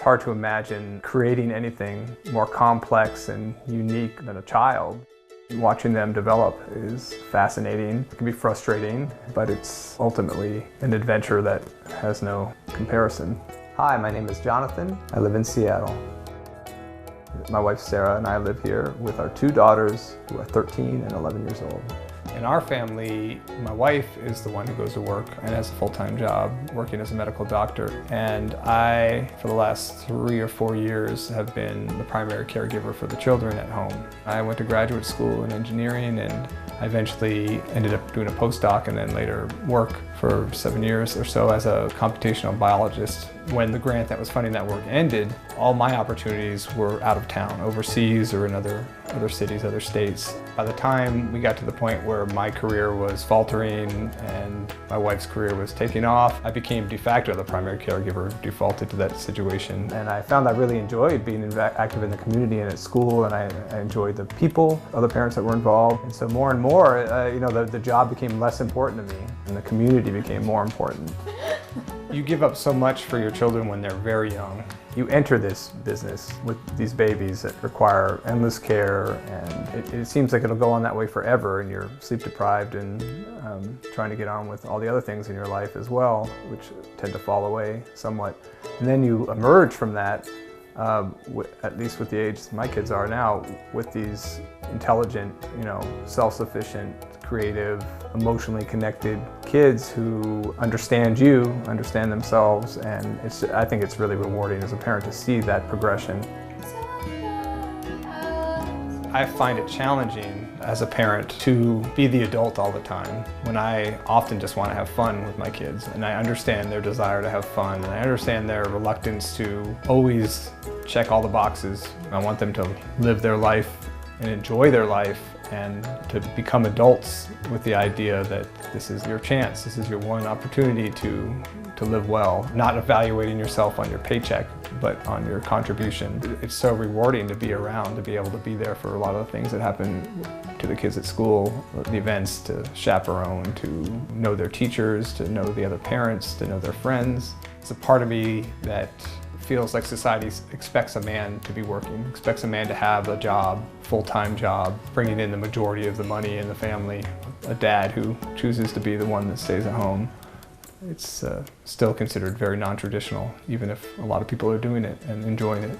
hard to imagine creating anything more complex and unique than a child. Watching them develop is fascinating. It can be frustrating, but it's ultimately an adventure that has no comparison. Hi, my name is Jonathan. I live in Seattle. My wife Sarah and I live here with our two daughters who are 13 and 11 years old. In our family, my wife is the one who goes to work and has a full-time job working as a medical doctor. And I, for the last 3 or 4 years, have been the primary caregiver for the children at home. I went to graduate school in engineering, and I eventually ended up doing a postdoc and then later work for 7 years or so as a computational biologist. When the grant that was funding that work ended, all my opportunities were out of town, overseas or in other cities, other states. By the time we got to the point where my career was faltering and my wife's career was taking off, I became de facto the primary caregiver, defaulted to that situation. And I found I really enjoyed being active in the community and at school, and I enjoyed the people, other parents that were involved. And so more and more, the job became less important to me, and the community became more important. You give up so much for your children when they're very young. You enter this business with these babies that require endless care, and it seems like it'll go on that way forever, and you're sleep deprived and trying to get on with all the other things in your life as well, which tend to fall away somewhat. And then you emerge from that, at least with the age my kids are now, with these intelligent, self-sufficient, creative, emotionally connected kids who understand you, understand themselves, and I think it's really rewarding as a parent to see that progression. I find it challenging as a parent to be the adult all the time when I often just want to have fun with my kids, and I understand their desire to have fun, and I understand their reluctance to always check all the boxes. I want them to live their life and enjoy their life, and to become adults with the idea that this is your chance, this is your one opportunity to live well, not evaluating yourself on your paycheck, but on your contribution. It's so rewarding to be around, to be able to be there for a lot of the things that happen to the kids at school, the events, to chaperone, to know their teachers, to know the other parents, to know their friends. It's a part of me that feels like society expects a man to be working, expects a man to have a job, full-time job, bringing in the majority of the money in the family, a dad who chooses to be the one that stays at home. It's still considered very non-traditional, even if a lot of people are doing it and enjoying it.